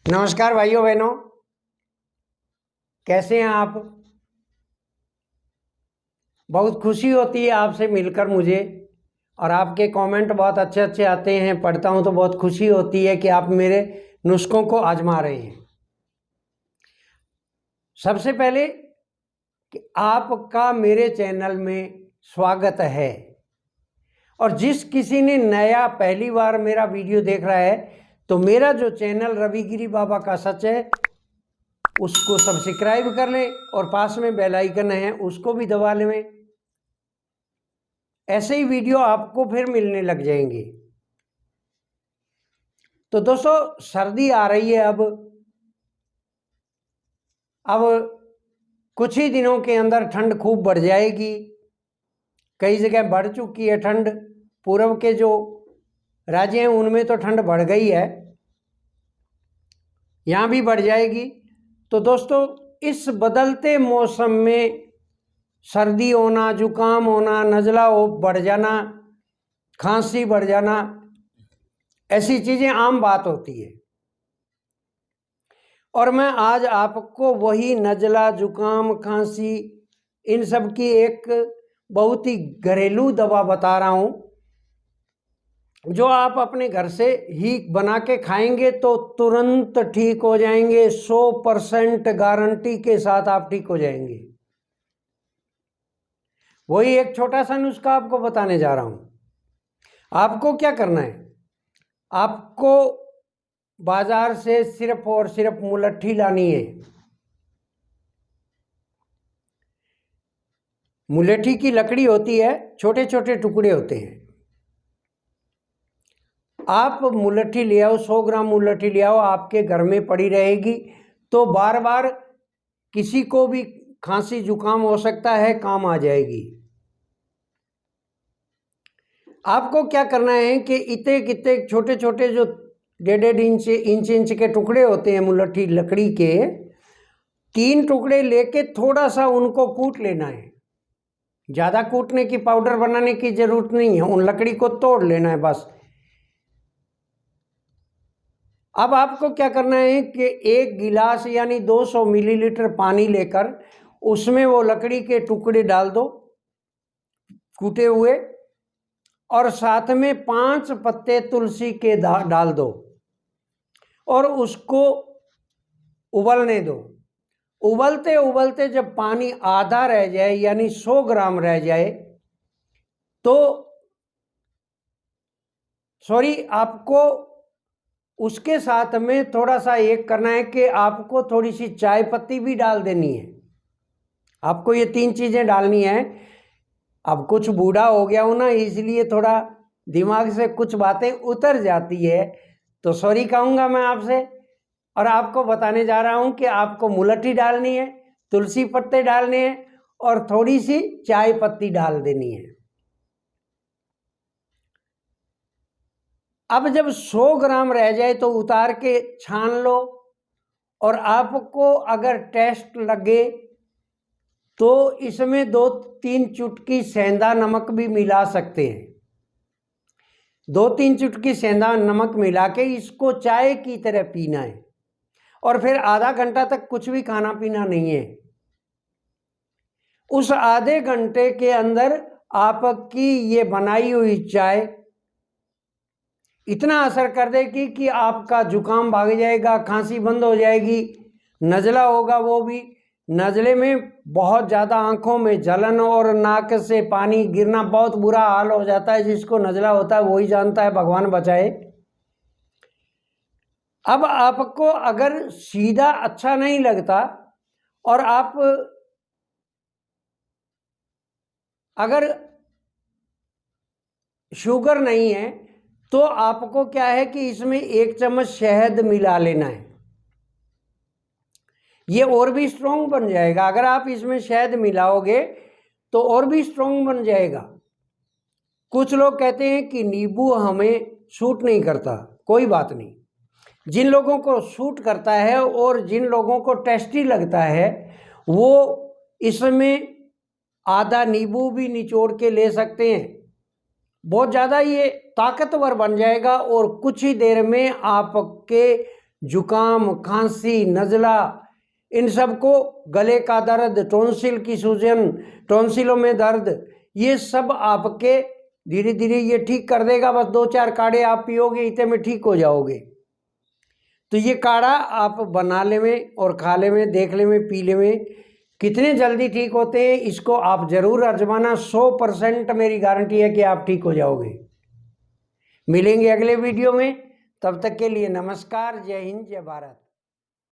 नमस्कार भाइयों बहनों, कैसे हैं आप। बहुत खुशी होती है आपसे मिलकर मुझे, और आपके कमेंट बहुत अच्छे अच्छे आते हैं, पढ़ता हूं तो बहुत खुशी होती है कि आप मेरे नुस्खों को आजमा रहे हैं। सबसे पहले कि आपका मेरे चैनल में स्वागत है, और जिस किसी ने नया पहली बार मेरा वीडियो देख रहा है तो मेरा जो चैनल रविगिरी बाबा का सच है उसको सब्सक्राइब कर लें, और पास में बेल आइकन है उसको भी दबा लें। ऐसे ही वीडियो आपको फिर मिलने लग जाएंगे। तो दोस्तों, सर्दी आ रही है। अब कुछ ही दिनों के अंदर ठंड खूब बढ़ जाएगी। कई जगह बढ़ चुकी है ठंड। पूर्व के जो राज्य हैं उनमें तो ठंड बढ़ गई है, यहाँ भी बढ़ जाएगी। तो दोस्तों, इस बदलते मौसम में सर्दी होना, जुकाम होना, नज़ला हो बढ़ जाना, खांसी बढ़ जाना, ऐसी चीज़ें आम बात होती है। और मैं आज आपको वही नज़ला, जुकाम, खांसी, इन सब की एक बहुत ही घरेलू दवा बता रहा हूँ, जो आप अपने घर से ही बना के खाएंगे तो तुरंत ठीक हो जाएंगे। 100% गारंटी के साथ आप ठीक हो जाएंगे। वही एक छोटा सा नुस्खा आपको बताने जा रहा हूँ। आपको क्या करना है, आपको बाजार से सिर्फ और सिर्फ मुलट्ठी लानी है। मुलट्ठी की लकड़ी होती है, छोटे छोटे टुकड़े होते हैं। आप मुलट्ठी ले आओ, 100 ग्राम मुलट्ठी ले आओ, आपके घर में पड़ी रहेगी। तो बार बार किसी को भी खांसी जुकाम हो सकता है, काम आ जाएगी। आपको क्या करना है कि इतने कितने छोटे छोटे जो 1.5 इंच के टुकड़े होते हैं मुलट्ठी लकड़ी के, 3 टुकड़े लेके थोड़ा सा उनको कूट लेना है। ज़्यादा कूटने की, पाउडर बनाने की जरूरत नहीं है। उन लकड़ी को तोड़ लेना है बस। अब आपको क्या करना है कि 1 गिलास यानी 200 मिलीलीटर पानी लेकर उसमें वो लकड़ी के टुकड़े डाल दो कूटे हुए, और साथ में 5 पत्ते तुलसी के डाल दो, और उसको उबलने दो। उबलते उबलते जब पानी आधा रह जाए यानी 100 ग्राम रह जाए तो आपको उसके साथ में थोड़ा सा एक करना है कि आपको थोड़ी सी चाय पत्ती भी डाल देनी है। आपको ये 3 चीज़ें डालनी है। अब कुछ बूढ़ा हो गया हूँ ना, इसलिए थोड़ा दिमाग से कुछ बातें उतर जाती है, तो सॉरी कहूँगा मैं आपसे। और आपको बताने जा रहा हूँ कि आपको मुलट्ठी डालनी है, तुलसी पत्ते डालने हैं, और थोड़ी सी चाय पत्ती डाल देनी है। अब जब 100 ग्राम रह जाए तो उतार के छान लो, और आपको अगर टेस्ट लगे तो इसमें 2-3 चुटकी सेंधा नमक भी मिला सकते हैं। 2-3 चुटकी सेंधा नमक मिला के इसको चाय की तरह पीना है, और फिर आधा घंटा तक कुछ भी खाना पीना नहीं है। उस आधे घंटे के अंदर आपकी ये बनाई हुई चाय इतना असर कर देगी कि आपका जुकाम भाग जाएगा, खांसी बंद हो जाएगी, नज़ला होगा वो भी। नज़ले में बहुत ज़्यादा आंखों में जलन और नाक से पानी गिरना, बहुत बुरा हाल हो जाता है। जिसको नज़ला होता है वही जानता है, भगवान बचाए। अब आपको अगर सीधा अच्छा नहीं लगता और आप अगर शुगर नहीं है तो आपको क्या है कि इसमें 1 चम्मच शहद मिला लेना है। ये और भी स्ट्रॉन्ग बन जाएगा। अगर आप इसमें शहद मिलाओगे तो और भी स्ट्रॉन्ग बन जाएगा। कुछ लोग कहते हैं कि नींबू हमें सूट नहीं करता, कोई बात नहीं। जिन लोगों को सूट करता है और जिन लोगों को टेस्टी लगता है वो इसमें आधा नींबू भी निचोड़ के ले सकते हैं। बहुत ज़्यादा ये ताकतवर बन जाएगा, और कुछ ही देर में आपके जुकाम, खांसी, नज़ला, इन सब को, गले का दर्द, टॉन्सिल की सूजन, टॉन्सिलों में दर्द, ये सब आपके धीरे धीरे ये ठीक कर देगा। बस 2-4 काढ़े आप पियोगे, इतने में ठीक हो जाओगे। तो ये काढ़ा आप बना ले में और खा ले में, देख ले में, पी ले में, कितने जल्दी ठीक होते हैं। इसको आप जरूर आजमाना, 100% मेरी गारंटी है कि आप ठीक हो जाओगे। मिलेंगे अगले वीडियो में, तब तक के लिए नमस्कार। जय हिंद, जय भारत।